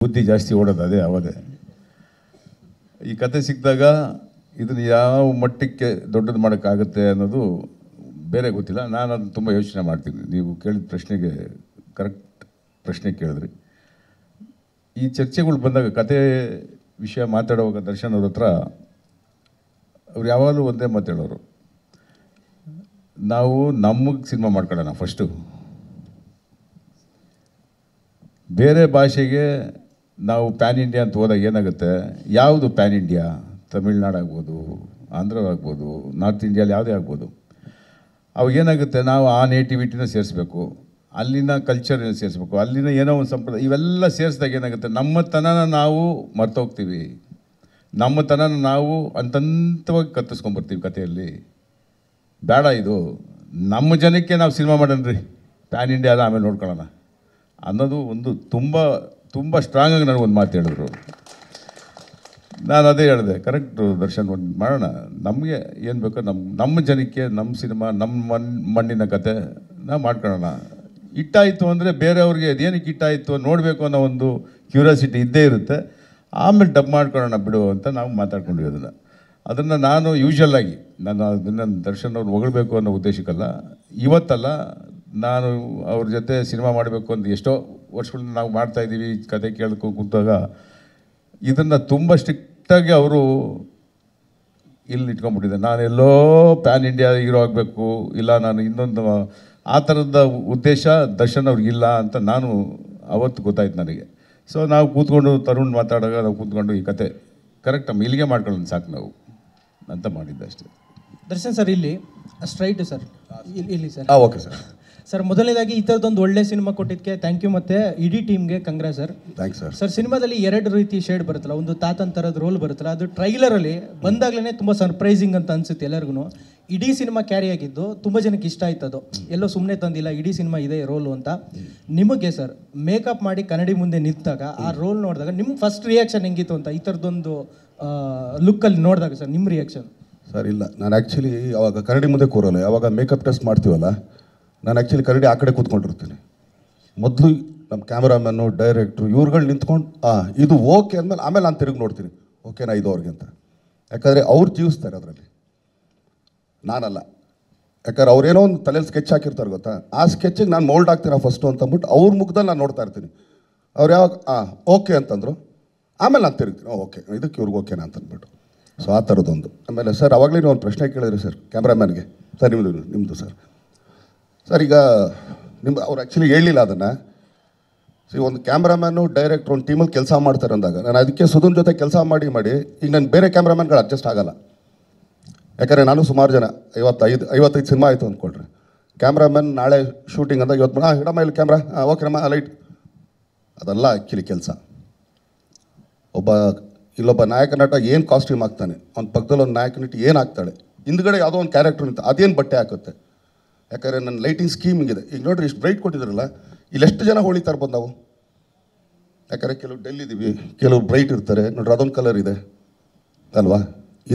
ಬುದ್ಧಿ ಜಾಸ್ತಿ ಓಡೋದು ಅದೇ ಅವದೇ. ಈ ಕತೆ ಸಿಕ್ಕಿದಾಗ ಇದನ್ನು ಯಾವ ಮಟ್ಟಕ್ಕೆ ದೊಡ್ಡದು ಮಾಡೋಕ್ಕಾಗುತ್ತೆ ಅನ್ನೋದು ಬೇರೆ ಗೊತ್ತಿಲ್ಲ. ನಾನು ಅದನ್ನು ತುಂಬ ಯೋಚನೆ ಮಾಡ್ತೀನಿ. ನೀವು ಕೇಳಿದ ಪ್ರಶ್ನೆಗೆ ಕರೆಕ್ಟ್ ಪ್ರಶ್ನೆ ಕೇಳಿದ್ರಿ. ಈ ಚರ್ಚೆಗಳು ಬಂದಾಗ ಕತೆ ವಿಷಯ ಮಾತಾಡುವಾಗ ದರ್ಶನ್ ಅವ್ರ ಹತ್ರ ಅವ್ರು ಯಾವಾಗಲೂ ಒಂದೇ ಮಾತಾಡೋರು, ನಾವು ನಮಗೆ ಸಿನಿಮಾ ಮಾಡ್ಕೊಳ್ಳೋಣ ಫಸ್ಟು, ಬೇರೆ ಭಾಷೆಗೆ ನಾವು ಪ್ಯಾನ್ ಇಂಡಿಯಾ ಅಂತ ಹೋದಾಗ ಏನಾಗುತ್ತೆ, ಯಾವುದು ಪ್ಯಾನ್ ಇಂಡಿಯಾ, ತಮಿಳ್ನಾಡು ಆಗ್ಬೋದು, ಆಂಧ್ರ ಆಗ್ಬೋದು, ನಾರ್ತ್ ಇಂಡಿಯಲ್ಲಿ ಯಾವುದೇ ಆಗ್ಬೋದು, ಅವಾಗೇನಾಗುತ್ತೆ ನಾವು ಆ ನೇಟಿವಿಟಿನ ಸೇರಿಸ್ಬೇಕು, ಅಲ್ಲಿನ ಕಲ್ಚರ್ನ ಸೇರಿಸ್ಬೇಕು, ಅಲ್ಲಿನ ಏನೋ ಒಂದು ಸಂಪ್ರದಾಯ, ಇವೆಲ್ಲ ಸೇರಿಸಿದಾಗ ಏನಾಗುತ್ತೆ ನಮ್ಮತನನ ನಾವು ಮರ್ತೋಗ್ತೀವಿ, ನಮ್ಮತನನ ನಾವು ಹಂತವಾಗಿ ಕತ್ತಿಸ್ಕೊಂಡ್ಬರ್ತೀವಿ ಕಥೆಯಲ್ಲಿ. ಬೇಡ, ಇದು ನಮ್ಮ ಜನಕ್ಕೆ ನಾವು ಸಿನಿಮಾ ಮಾಡೋಣ್ರಿ, ಪ್ಯಾನ್ ಇಂಡಿಯಾದ ಆಮೇಲೆ ನೋಡ್ಕೊಳ್ಳೋಣ ಅನ್ನೋದು ಒಂದು ತುಂಬ ತುಂಬ ಸ್ಟ್ರಾಂಗಾಗಿ ನನಗೊಂದು ಮಾತು ಹೇಳಿದ್ರು. ನಾನು ಅದೇ ಹೇಳಿದೆ, ಕರೆಕ್ಟು ದರ್ಶನ್, ಒಂದು ಮಾಡೋಣ, ನಮಗೆ ಏನು ಬೇಕೋ ನಮ್ಮ ಜನಕ್ಕೆ ನಮ್ಮ ಸಿನಿಮಾ, ನಮ್ಮ ಮಣ್ಣಿನ ಕತೆ ನಾವು ಮಾಡ್ಕೊಳ್ಳೋಣ. ಇಟ್ಟಾಯಿತು ಅಂದರೆ ಬೇರೆಯವ್ರಿಗೆ ಅದೇನಕ್ಕೆ ಇಟ್ಟಾಯಿತು ನೋಡಬೇಕು ಅನ್ನೋ ಒಂದು ಕ್ಯೂರಿಯಾಸಿಟಿ ಇದ್ದೇ ಇರುತ್ತೆ. ಆಮೇಲೆ ಡಬ್ ಮಾಡ್ಕೊಳ್ಳೋಣ ಬಿಡು ಅಂತ ನಾವು ಮಾತಾಡ್ಕೊಂಡ್ವಿ. ಅದನ್ನು ನಾನು ಯೂಶ್ವಲ್ಲಾಗಿ ಅದನ್ನು ದರ್ಶನ್ ಅವ್ರು ಹೊಗಳ್ಬೇಕು ಅನ್ನೋ ಉದ್ದೇಶಕ್ಕಲ್ಲ, ಇವತ್ತಲ್ಲ, ನಾನು ಅವ್ರ ಜೊತೆ ಸಿನಿಮಾ ಮಾಡಬೇಕು ಅಂತ ಎಷ್ಟೋ ವರ್ಷಗಳಿಂದ ನಾವು ಮಾಡ್ತಾಯಿದ್ದೀವಿ. ಕತೆ ಕೇಳ್ಕೊಂಡು ಕೂತಾಗ ಇದನ್ನು ತುಂಬ ಸ್ಟ್ರಿಕ್ಟಾಗಿ ಅವರು ಇಲ್ಲಿ ಇಟ್ಕೊಂಡ್ಬಿಟ್ಟಿದ್ದೆ. ನಾನೆಲ್ಲೋ ಪ್ಯಾನ್ ಇಂಡಿಯಾ ಹೀರೋ ಆಗಬೇಕು, ಇಲ್ಲ ನಾನು ಇನ್ನೊಂದು ಆ ಥರದ ಉದ್ದೇಶ ದರ್ಶನ್ ಅವ್ರಿಗಿಲ್ಲ ಅಂತ ನಾನು ಅವತ್ತು ಗೊತ್ತಾಯ್ತು ನನಗೆ. ಸೊ ನಾವು ಕೂತ್ಕೊಂಡು ತರುಣ್ ಮಾತಾಡೋವಾಗ ನಾವು ಕೂತ್ಕೊಂಡು ಈ ಕತೆ ಕರೆಕ್ಟ್ ನಮ್ಮ ಇಲ್ಲಿಗೆ ಮಾಡ್ಕೊಳ್ಳೋಣ ಸಾಕು ನಾವು ಅಂತ ಮಾಡಿದ್ದೆ ಅಷ್ಟೇ. ದರ್ಶನ್ ಸರ್, ಇಲ್ಲಿ ಸ್ಟ್ರೈಟು ಸರ್, ಇಲ್ಲಿ ಸರ್. Okay sir. ಸರ್, ಮೊದಲನೇದಾಗಿ ಈ ಥರದೊಂದು ಒಳ್ಳೆ ಸಿನಿಮಾ ಕೊಟ್ಟಿದ್ದಕ್ಕೆ ಥ್ಯಾಂಕ್ ಯು, ಮತ್ತು ಇಡೀ ಟೀಮ್ಗೆ Kangra sir. Thanks sir. Sir, ಸಿನಿಮಾದಲ್ಲಿ ಎರಡು ರೀತಿ ಶೇಡ್ ಬರುತ್ತಲ್ಲ, ಒಂದು ತಾತನ್ ಥರದ ರೋಲ್ ಬರುತ್ತಲ್ಲ, ಅದು ಟ್ರೈಲರಲ್ಲಿ ಬಂದಾಗಲೇ ತುಂಬ ಸರ್ಪ್ರೈಸಿಂಗ್ ಅಂತ ಅನಿಸುತ್ತೆ ಎಲ್ಲರಿಗೂ. ಇಡೀ ಸಿನಿಮಾ ಕ್ಯಾರಿ ಆಗಿದ್ದು ತುಂಬ ಜನಕ್ಕೆ ಇಷ್ಟ ಆಯ್ತು. ಅದು ಎಲ್ಲೋ ಸುಮ್ಮನೆ ತಂದಿಲ್ಲ, ಇಡೀ ಸಿನಿಮಾ ಇದೆ ರೋಲು ಅಂತ. ನಿಮಗೆ ಸರ್ ಮೇಕಪ್ ಮಾಡಿ ಕನ್ನಡಿ ಮುಂದೆ ನಿಂತಾಗ ಆ ರೋಲ್ ನೋಡಿದಾಗ ನಿಮ್ಗೆ ಫಸ್ಟ್ ರಿಯಾಕ್ಷನ್ ಹೆಂಗಿತ್ತು ಅಂತ, ಈ ಥರದೊಂದು ಲುಕ್ಕಲ್ಲಿ ನೋಡಿದಾಗ ಸರ್ ನಿಮ್ಮ ರಿಯಾಕ್ಷನ್? ಸರ್, ಇಲ್ಲ, ನಾನು ಆ್ಯಕ್ಚುಲಿ ಅವಾಗ ಕನ್ನಡಿ ಮುಂದೆ ಕೂರೋಲ್ಲ. ಯಾವಾಗ ಮೇಕಪ್ ಟೆಸ್ಟ್ ಮಾಡ್ತೀವಲ್ಲ, ನಾನು ಆ್ಯಕ್ಚುಲಿ ಕನ್ನಡಿ ಆ ಕಡೆ ಕೂತ್ಕೊಂಡಿರ್ತೀನಿ. ಮೊದಲು ನಮ್ಮ ಕ್ಯಾಮ್ರಾಮನ್ನು, ಡೈರೆಕ್ಟ್ರು ಇವ್ರುಗಳು ನಿಂತ್ಕೊಂಡು ಇದು ಓಕೆ ಅಂದಮೇಲೆ ಆಮೇಲೆ ನಾನು ತಿರುಗಿ ನೋಡ್ತೀನಿ, ಓಕೆನಾ ಇದು ಅವ್ರಿಗೆ ಅಂತ. ಯಾಕಂದರೆ ಅವ್ರು ಜೀವಿಸ್ತಾರೆ ಅದರಲ್ಲಿ, ನಾನಲ್ಲ. ಯಾಕಂದ್ರೆ ಅವ್ರೇನೋ ಒಂದು ತಲೆಯಲ್ಲಿ ಸ್ಕೆಚ್ ಹಾಕಿರ್ತಾರೆ ಗೊತ್ತಾ, ಆ ಸ್ಕೆಚ್ಚಿಗೆ ನಾನು ಮೋಲ್ಡ್ ಆಗ್ತೀರಾ ಫಸ್ಟು ಅಂತಂದ್ಬಿಟ್ಟು ಅವ್ರ ಮುಖದಲ್ಲಿ ನಾನು ನೋಡ್ತಾ ಇರ್ತೀನಿ. ಅವ್ರು ಯಾವಾಗ ಓಕೆ ಅಂತಂದರು ಆಮೇಲೆ ನಾನು ತಿರುಗ್ತೀನಿ, ಓಕೆ ಇದಕ್ಕೆ ಇವ್ರಿಗೆ ಓಕೆನಾ ಅಂತಂದ್ಬಿಟ್ಟು. ಸೊ ಆ ಥರದ್ದೊಂದು. ಆಮೇಲೆ ಸರ್, ಅವಾಗಲೇ ನೀವು ಒಂದು ಪ್ರಶ್ನೆ ಕೇಳಿದ್ರಿ ಸರ್ ಕ್ಯಾಮ್ರಾಮ್ಯಾನ್ಗೆ. ಸರ್, ನಿಮ್ಮದು ಸರ್ ಈಗ ಅವ್ರು ಆ್ಯಕ್ಚುಲಿ ಹೇಳಲಿಲ್ಲ ಅದನ್ನು. ಒಂದು ಕ್ಯಾಮ್ರಾಮ್ಯಾನು, ಡೈರೆಕ್ಟ್ರು ಒಂದು ಟೀಮಲ್ಲಿ ಕೆಲಸ ಮಾಡ್ತಾರೆ ಅಂದಾಗ ನಾನು ಅದಕ್ಕೆ ಸುಧನ್ ಜೊತೆ ಕೆಲಸ ಮಾಡಿ ಈಗ ನಾನು ಬೇರೆ ಕ್ಯಾಮ್ರಾಮ್ಯಾನ್ಗಳು ಅಡ್ಜಸ್ಟ್ ಆಗೋಲ್ಲ. ಯಾಕಂದರೆ ನಾನು ಸುಮಾರು ಜನ 55 ಸಿನಿಮಾ ಆಯಿತು ಅಂದ್ಕೊಳ್ರಿ. ಕ್ಯಾಮ್ರಾಮ್ಯಾನ್ ನಾಳೆ ಶೂಟಿಂಗ್ ಅಂದಾಗ ಇವತ್ತು ಇಡಮ್ಮ ಇಲ್ಲಿ ಕ್ಯಾಮ್ರಾ, ಓಕೆನಮ್ಮ ಲೈಟ್, ಅದೆಲ್ಲ ಆ್ಯಕ್ಚುಲಿ ಕೆಲಸ. ಇಲ್ಲೊಬ್ಬ ನಾಯಕ ನಟ ಏನು ಕಾಸ್ಟ್ಯೂಮ್ ಹಾಕ್ತಾನೆ, ಅವ್ನ ಪಕ್ಕದಲ್ಲಿ ಒಂದು ನಾಯಕ ನಟಿ ಏನು ಹಾಕ್ತಾಳೆ, ಹಿಂದ್ಗಡೆ ಯಾವುದೋ ಒಂದು ಕ್ಯಾರೆಕ್ಟರ್ ನಿಂತ ಅದೇನು ಬಟ್ಟೆ ಹಾಕುತ್ತೆ. ಯಾಕಂದರೆ ನನ್ನ ಲೈಟಿಂಗ್ ಸ್ಕೀಮ್ ಹಿಂಗಿದೆ. ಈಗ ನೋಡಿರಿ, ಇಷ್ಟು ಬ್ರೈಟ್ ಕೊಟ್ಟಿದ್ರಲ್ಲ, ಇಲ್ಲೆಷ್ಟು ಜನ ಹೊಳಿತಾ ಇರ್ಬೋದು ನಾವು. ಯಾಕಂದರೆ ಕೆಲವು ಡೆಲ್ ಇದ್ದೀವಿ, ಕೆಲವು ಬ್ರೈಟ್ ಇರ್ತಾರೆ. ನೋಡ್ರಿ, ಅದೊಂದು ಕಲರ್ ಇದೆ ಅಲ್ವಾ.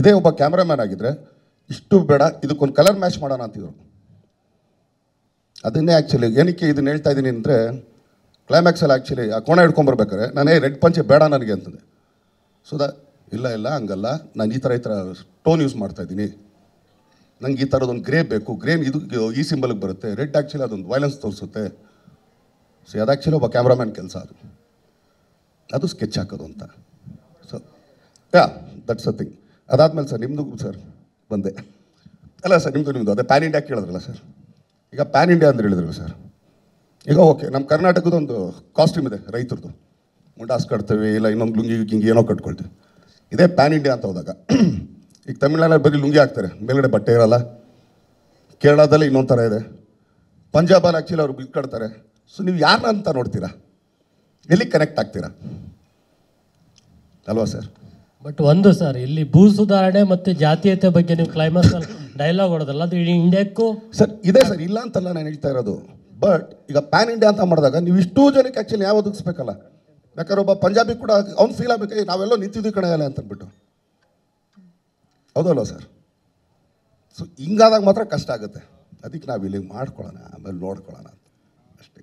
ಇದೇ ಒಬ್ಬ ಕ್ಯಾಮ್ರಾಮ್ಯಾನ್ ಆಗಿದ್ದರೆ ಇಷ್ಟು ಬೇಡ, ಇದಕ್ಕೊಂದು ಕಲರ್ ಮ್ಯಾಚ್ ಮಾಡೋಣ ಅಂತಿದ್ರು. ಅದನ್ನೇ ಆ್ಯಕ್ಚುಲಿ ಏನಕ್ಕೆ ಇದನ್ನು ಹೇಳ್ತಾ ಇದ್ದೀನಿ ಅಂದರೆ, ಕ್ಲೈಮ್ಯಾಕ್ಸಲ್ಲಿ ಆ್ಯಕ್ಚುಲಿ ಆ ಕೋಣ ಹಿಡ್ಕೊಂಬರ್ಬೇಕಾರೆ ನಾನೇ ರೆಡ್ ಪಂಚೆ ಬೇಡ ನನಗೆ ಅಂತಂದೆ. ಇಲ್ಲ ಹಂಗಲ್ಲ, ನಾನು ಈ ಥರ ಟೋನ್ ಯೂಸ್ ಮಾಡ್ತಾಯಿದ್ದೀನಿ, ನಂಗೆ ಈ ಥರದೊಂದು ಗ್ರೇ ಬೇಕು, ಗ್ರೇನ್ ಇದು ಈ ಸಿಂಬಲ್ಗೆ ಬರುತ್ತೆ, ರೆಡ್ ಆ್ಯಕ್ಚುಲಿ ಅದೊಂದು ವೈಲೆನ್ಸ್ ತೋರಿಸುತ್ತೆ. ಸೊ ಅದು ಆ್ಯಕ್ಚುಲಿ ಒಬ್ಬ ಕ್ಯಾಮ್ರಾಮ್ಯಾನ್ ಕೆಲಸ, ಅದು ಸ್ಕೆಚ್ ಹಾಕೋದು ಅಂತ. So that's a thing. ಅದಾದಮೇಲೆ ಸರ್ ನಿಮ್ಮದು ಸರ್ ಬಂದೆ ಅಲ್ಲ ಸರ್, ನಿಮ್ಮದು ಅದೇ ಪ್ಯಾನ್ ಇಂಡಿಯಾ ಕೇಳಿದ್ರಲ್ಲ ಸರ್. ಈಗ ಪ್ಯಾನ್ ಇಂಡಿಯಾ ಅಂತ ಹೇಳಿದ್ರಲ್ಲ ಸರ್, ಈಗ ಓಕೆ, ನಮ್ಮ ಕರ್ನಾಟಕದೊಂದು ಕಾಸ್ಟ್ಯೂಮ್ ಇದೆ ರೈತರದ್ದು, ಮುಂಡಾಸ್ ಕಟ್ತೇವೆ, ಇಲ್ಲ ಇನ್ನೊಂದು ಲುಂಗಿ ಏನೋ ಕಟ್ಕೊಳ್ತೀವಿ. ಇದೇ ಪ್ಯಾನ್ ಇಂಡಿಯಾ ಅಂತ ಹೋದಾಗ ಈಗ ತಮಿಳ್ನಾಡಲ್ಲಿ ಬರೀ ಲುಂಗಿ ಹಾಕ್ತಾರೆ, ಮೇಲ್ಗಡೆ ಬಟ್ಟೆ ಇರೋಲ್ಲ. ಕೇರಳದಲ್ಲಿ ಇನ್ನೊಂದು ಥರ ಇದೆ, ಪಂಜಾಬಲ್ಲಿ ಆ್ಯಕ್ಚುಲಿ ಅವ್ರು ಬಿಟ್ಕೊಡ್ತಾರೆ. ಸೊ ನೀವು ಯಾರನ್ನ ಅಂತ ನೋಡ್ತೀರಾ, ಎಲ್ಲಿ ಕನೆಕ್ಟ್ ಆಗ್ತೀರಾ ಅಲ್ವಾ ಸರ್? ಬಟ್ ಒಂದು ಸರ್, ಇಲ್ಲಿ ಭೂ ಸುಧಾರಣೆ ಮತ್ತು ಜಾತೀಯತೆ ಬಗ್ಗೆ ನೀವು ಕ್ಲೈಮ್ಯಾಕ್ಸ್ ಡೈಲಾಗ್ ಹೊಡೋದಲ್ಲ, ಅದು ಇಡೀ ಇಂಡಿಯಾಕ್ಕೂ ಸರ್ ಇದೆ ಸರ್, ಇಲ್ಲ ಅಂತಲ್ಲ ನಾನು ಹೇಳ್ತಾ ಇರೋದು. ಬಟ್ ಈಗ ಪ್ಯಾನ್ ಇಂಡಿಯಾ ಅಂತ ಮಾಡಿದಾಗ ನೀವು ಇಷ್ಟೂ ಜನಕ್ಕೆ ಆ್ಯಕ್ಚುಲಿ ಯಾವ ಒದಗಿಸ್ಬೇಕಲ್ಲ. ಯಾಕಂದ್ರೆ ಒಬ್ಬ ಪಂಜಾಬಿ ಕೂಡ ಅವ್ನು ಫೀಲ್ ಆಗಬೇಕು, ನಾವೆಲ್ಲೋ ನಿಂತಿದ್ದೀವಿ ಕಣೆಯಲ್ಲ ಅಂತಂದ್ಬಿಟ್ಟು, ಹೌದಲ್ವ ಸರ್? ಸೊ ಹಿಂಗಾದಾಗ ಮಾತ್ರ ಕಷ್ಟ ಆಗುತ್ತೆ. ಅದಕ್ಕೆ ನಾವು ಇಲ್ಲಿ ಮಾಡ್ಕೊಳ್ಳೋಣ, ಆಮೇಲೆ ನೋಡ್ಕೊಳ್ಳೋಣ ಅಂತ ಅಷ್ಟೇ.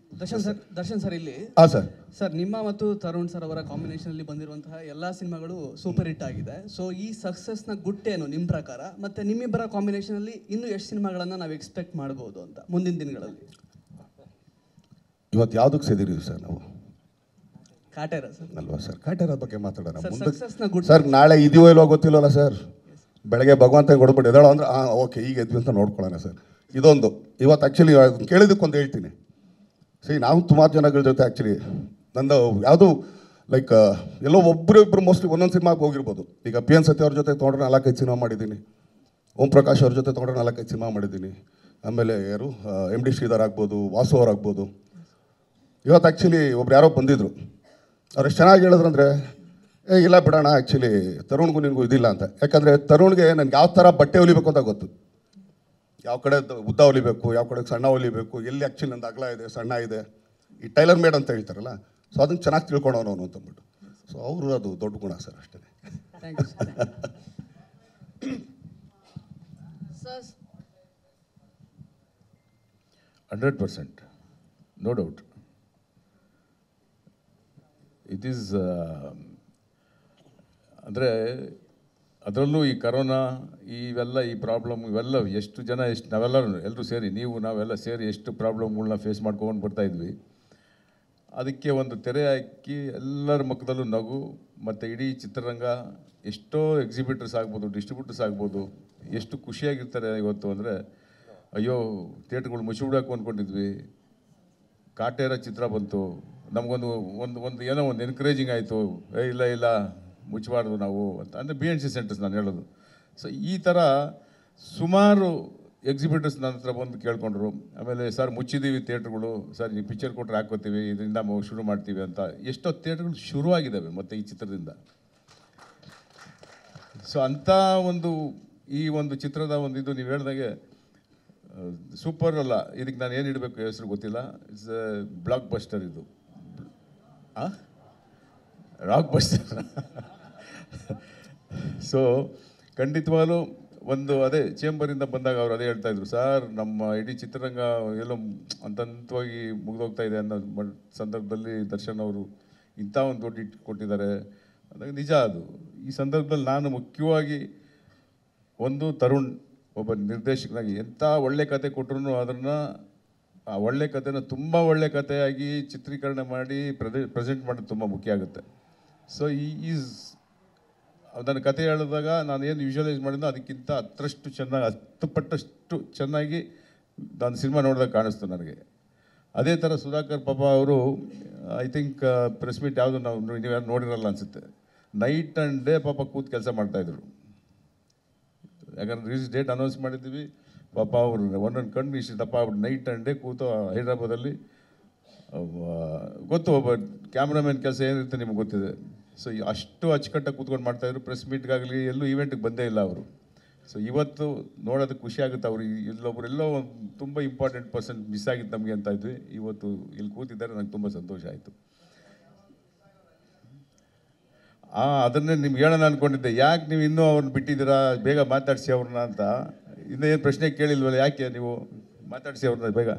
ದರ್ಶನ್ ಸರ್ ಇಲ್ಲಿ ಹಾಂ ಸರ್. ಸರ್ ನಿಮ್ಮ ಮತ್ತು ತರುಣ್ ಸರ್ ಅವರ ಕಾಂಬಿನೇಷನ್ ಅಲ್ಲಿ ಬಂದಿರುವಂತಹ ಎಲ್ಲಾ ಸಿನಿಮಾಗಳು ಸೂಪರ್ ಹಿಟ್ ಆಗಿದೆ. ಸೊ ಈ ಸಕ್ಸಸ್ ನ ಗುಟ್ಟೇನು ನಿಮ್ಮ ಪ್ರಕಾರ, ಮತ್ತೆ ನಿಮ್ಮಿಬ್ಬರ ಕಾಂಬಿನೇಷನ್ ಅಲ್ಲಿ ಇನ್ನು ಎಷ್ಟು ಸಿನಿಮಾಗಳನ್ನ ನಾವು ಎಕ್ಸ್ಪೆಕ್ಟ್ ಮಾಡಬಹುದು ಅಂತ ಮುಂದಿನ ದಿನಗಳಲ್ಲಿ? ಇವತ್ತು ಯಾವುದಕ್ಕೆ ಸೇದಿರಿ ಸರ್ ನಾವು? ಕಾಟೇರ ಸರ್ ಅಲ್ವಾ ಸರ್? ಕಾಟೇರ ಬಗ್ಗೆ ಮಾತಾಡೋಣ ಸರ್, ಮುಂದೆ. success ನ ಗುಟ್ಟು. ಸರ್ ನಾಳೆ ಇದೆಯೋ ಇಲ್ವೋ ಗೊತ್ತಿಲ್ಲವಲ್ಲ ಸರ್. ಬೆಳಗ್ಗೆ ಭಗವಂತ ಕೊಡ್ಬಿಟ್ಟು ಎದಾಳೋ ಅಂದ್ರೆ ಓಕೆ ಈಗ ಎದ್ವಿ ಅಂತ ನೋಡ್ಕೊಳ್ಳೋಣ ಸರ್. ಇದೊಂದು ಇವತ್ತು ಆ್ಯಕ್ಚುಲಿ ಕೇಳಿದ್ದಕ್ಕೊಂದು ಹೇಳ್ತೀನಿ. ನಾವು ಸುಮಾರು ಜನಗಳ ಜೊತೆ ಆ್ಯಕ್ಚುಲಿ ನಂದು ಯಾವುದು ಲೈಕ್ ಎಲ್ಲೋ ಒಬ್ಬರು ಮೋಸ್ಟ್ಲಿ ಒಂದೊಂದು ಸಿನಿಮಾಗೆ ಹೋಗಿರ್ಬೋದು. ಈಗ ಪಿ ಎನ್ ಸತ್ಯ ಅವ್ರ ಜೊತೆ ತೊಗೊಂಡ್ರೆ 4-5 ಸಿನಿಮಾ ಮಾಡಿದ್ದೀನಿ. ಓಂ ಪ್ರಕಾಶ್ ಅವ್ರ ಜೊತೆ ತೊಗೊಂಡ್ರೆ 4-5 ಸಿನಿಮಾ ಮಾಡಿದ್ದೀನಿ. ಆಮೇಲೆ ಯಾರು ಎಮ್ ಡಿ ಶ್ರೀಧರ್ ಆಗ್ಬೋದು, ವಾಸು ಅವ್ರು ಆಗ್ಬೋದು. ಇವತ್ತು ಆ್ಯಕ್ಚುಲಿ ಒಬ್ರು ಯಾರೋ ಬಂದಿದ್ರು, ಅವ್ರು ಎಷ್ಟು ಚೆನ್ನಾಗಿ ಹೇಳಿದ್ರಂದರೆ ಇಲ್ಲ ಬಿಡೋಣ ಆ್ಯಕ್ಚುಲಿ ತರುಣ್ಗೂ ನಿನಗೂ ಇದಿಲ್ಲ ಅಂತ. ಯಾಕಂದರೆ ತರುಣ್ಗೆ ನನಗೆ ಯಾವ ಥರ ಬಟ್ಟೆ ಹೊಲಿಬೇಕು ಅಂತ ಗೊತ್ತು. ಯಾವ ಕಡೆ ಉದ್ದ ಹೊಲಿಬೇಕು, ಯಾವ ಕಡೆ ಸಣ್ಣ ಹೊಲಿಬೇಕು, ಎಲ್ಲಿ ಆ್ಯಕ್ಚುಲಿ ನಂದು ಅಗಲ ಇದೆ, ಸಣ್ಣ ಇದೆ, ಈ ಟೈಲರ್ ಮೇಡ್ ಅಂತ ಹೇಳ್ತಾರಲ್ಲ, ಸೊ ಅದನ್ನು ಚೆನ್ನಾಗಿ ತಿಳ್ಕೊಳೋನು ಅವನು ಅಂತಂದ್ಬಿಟ್ಟು. ಸೊ ಅವರು ಅದು ದೊಡ್ಡ ಗುಣ ಸರ್, ಅಷ್ಟೇ. Thank you sir. 100%, no doubt. It is ಅಂದರೆ ಅದರಲ್ಲೂ ಈ ಕರೋನಾ ಇವೆಲ್ಲ ಈ ಪ್ರಾಬ್ಲಮ್ ಇವೆಲ್ಲ ಎಷ್ಟು ಜನ ನಾವೆಲ್ಲರೂ ಸೇರಿ ನಾವೆಲ್ಲ ಸೇರಿ ಎಷ್ಟು ಪ್ರಾಬ್ಲಮ್ಗಳನ್ನ ಫೇಸ್ ಮಾಡ್ಕೊಂಡು ಬರ್ತಾಯಿದ್ವಿ. ಅದಕ್ಕೆ ಒಂದು ತೆರೆ ಹಾಕಿ ಎಲ್ಲರ ಮುಖದಲ್ಲೂ ನಗು, ಮತ್ತು ಇಡೀ ಚಿತ್ರರಂಗ ಎಷ್ಟೋ ಎಕ್ಸಿಬಿಟರ್ಸ್ ಆಗ್ಬೋದು, ಡಿಸ್ಟ್ರಿಬ್ಯೂಟರ್ಸ್ ಆಗ್ಬೋದು, ಎಷ್ಟು ಖುಷಿಯಾಗಿರ್ತಾರೆ ಇವತ್ತು ಅಂದರೆ, ಅಯ್ಯೋ ಥಿಯೇಟ್ರ್ಗಳು ಮುಚ್ಚಿಬಿಡೋಕೆ ಅಂದ್ಕೊಂಡಿದ್ವಿ, ಕಾಟೇರ ಚಿತ್ರ ಬಂತು, ನಮಗೊಂದು ಒಂದು ಏನೋ ಒಂದು ಎನ್ಕರೇಜಿಂಗ್ ಆಯಿತು, ಇಲ್ಲ ಮುಚ್ಚಬಾರ್ದು ನಾವು ಅಂತ. ಅಂದರೆ BNC ಸೆಂಟರ್ಸ್ ನಾನು ಹೇಳೋದು. ಸೊ ಈ ಥರ ಸುಮಾರು ಎಕ್ಸಿಬಿಟರ್ಸ್ ನನ್ನ ಹತ್ರ ಬಂದು ಕೇಳ್ಕೊಂಡ್ರು. ಆಮೇಲೆ ಸರ್ ಮುಚ್ಚಿದ್ದೀವಿ ಥಿಯೇಟ್ರ್ಗಳು, ಸರ್ ನೀವು ಪಿಕ್ಚರ್ ಕೊಟ್ಟರೆ ಹಾಕ್ಕೋತೀವಿ, ಇದರಿಂದ ಶುರು ಮಾಡ್ತೀವಿ ಅಂತ. ಎಷ್ಟೋ ಥಿಯೇಟ್ರ್ಗಳು ಶುರುವಾಗಿದ್ದಾವೆ ಮತ್ತು ಈ ಚಿತ್ರದಿಂದ. ಸೊ ಅಂಥ ಈ ಒಂದು ಚಿತ್ರದ ಇದು ನೀವು ಹೇಳ್ದಾಗೆ ಸೂಪರ್ ಅಲ್ಲ, ಇದಕ್ಕೆ ನಾನು ಏನು ಇಡಬೇಕು ಹೆಸರು ಗೊತ್ತಿಲ್ಲ. ಇಟ್ಸ್ ಬ್ಲಾಕ್ ಬಸ್ಟರ್ ಇದು. Rock buster. ಸೊ ಖಂಡಿತವಾಗಲೂ ಅದೇ ಚೇಂಬರಿಂದ ಬಂದಾಗ ಅವ್ರು ಅದೇ ಹೇಳ್ತಾಯಿದ್ರು, ಸರ್ ನಮ್ಮ ಇಡೀ ಚಿತ್ರರಂಗ ಎಲ್ಲೋ ಹಂತವಾಗಿ ಮುಗಿದೋಗ್ತಾ ಇದೆ ಅನ್ನೋ ಸಂದರ್ಭದಲ್ಲಿ ದರ್ಶನ್ ಅವರು ಇಂಥ ಒಂದು ದೊಡ್ಡ ಹಿಟ್ ಕೊಟ್ಟಿದ್ದಾರೆ ಅಂದಾಗ ನಿಜ ಅದು. ಈ ಸಂದರ್ಭದಲ್ಲಿ ನಾನು ಮುಖ್ಯವಾಗಿ ತರುಣ್ ಒಬ್ಬ ನಿರ್ದೇಶಕನಾಗಿ ಎಂಥ ಒಳ್ಳೆ ಕತೆ ಕೊಟ್ಟರು ಅದನ್ನು ಆ ಒಳ್ಳೆ ಕಥೆನ ತುಂಬ ಒಳ್ಳೆ ಕಥೆಯಾಗಿ ಚಿತ್ರೀಕರಣ ಮಾಡಿ ಪ್ರೆಸೆಂಟ್ ಮಾಡೋದು ತುಂಬ ಮುಖ್ಯ ಆಗುತ್ತೆ. ಸೊ ನನ್ನ ಕತೆ ಹೇಳಿದಾಗ ನಾನು ಏನು ವಿಜುವಲೈಸ್ ಮಾಡಿದ್ನೋ ಅದಕ್ಕಿಂತ 10 ಪಟ್ಟಷ್ಟು ಚೆನ್ನಾಗಿ ನಾನು ಸಿನಿಮಾ ನೋಡಿದಾಗ ಕಾಣಿಸ್ತು ನನಗೆ. ಅದೇ ಥರ ಸುಧಾಕರ್ ಪಾಪ ಅವರು ಐ ಥಿಂಕ್ ಪ್ರೆಸ್ ಮೀಟ್ ಯಾವುದು ನೀವು ಯಾರು ನೋಡಿರಲ್ಲ ಅನಿಸುತ್ತೆ, ನೈಟ್ ಆ್ಯಂಡ್ ಡೇ ಪಾಪ ಕೂತು ಕೆಲಸ ಮಾಡ್ತಾಯಿದ್ರು. ಯಾಕಂದ್ರೆ ರಿಲೀಸ್ ಡೇಟ್ ಅನೌನ್ಸ್ ಮಾಡಿದ್ದೀವಿ, ಪಾಪ ಅವರು ಒಂದೊಂದು ಕಣ್ಣು ಇಷ್ಟು ದಪ್ಪ ಆಗ್ಬಿಟ್ಟು ನೈಟ್ ಆ್ಯಂಡ್ ಡೇ ಕೂತು ಹೈದ್ರಾಬಾದಲ್ಲಿ ಗೊತ್ತು ಒಬ್ಬ ಕ್ಯಾಮ್ರಾಮನ್ ಕೆಲಸ ಏನಿರುತ್ತೆ ನಿಮ್ಗೆ ಗೊತ್ತಿದೆ. ಸೊ ಅಷ್ಟು ಅಚ್ಚುಕಟ್ಟಾಗಿ ಕೂತ್ಕೊಂಡು ಮಾಡ್ತಾಯಿದ್ರು. ಪ್ರೆಸ್ ಮೀಟ್ಗಾಗಲಿ ಎಲ್ಲೂ ಈವೆಂಟಿಗೆ ಬಂದೇ ಇಲ್ಲ ಅವರು. ಸೊ ಇವತ್ತು ನೋಡೋದಕ್ಕೆ ಖುಷಿ ಆಗುತ್ತೆ. ಅವರು ಎಲ್ಲೋ ತುಂಬ ಇಂಪಾರ್ಟೆಂಟ್ ಪರ್ಸನ್ ಮಿಸ್ ಆಗಿತ್ತು ನಮಗೆ ಅಂತ ಇದ್ವಿ. ಇವತ್ತು ಇಲ್ಲಿ ಕೂತಿದ್ದಾರೆ, ನನಗೆ ತುಂಬ ಸಂತೋಷ ಆಯಿತು. ಅದನ್ನೇ ನಿಮ್ಗೆ ಹೇಳೋಣ ಅಂದ್ಕೊಂಡಿದ್ದೆ, ಯಾಕೆ ನೀವು ಇನ್ನೂ ಅವ್ರನ್ನ ಬಿಟ್ಟಿದ್ದೀರಾ, ಬೇಗ ಮಾತಾಡಿಸಿ ಅವ್ರನ್ನ ಅಂತ. ಇನ್ನೂ ಏನು ಪ್ರಶ್ನೆ ಕೇಳಿಲ್ವಲ್ಲ, ಯಾಕೆ ನೀವು ಮಾತಾಡಿಸಿ ಅವ್ರನ್ನ ಬೇಗ.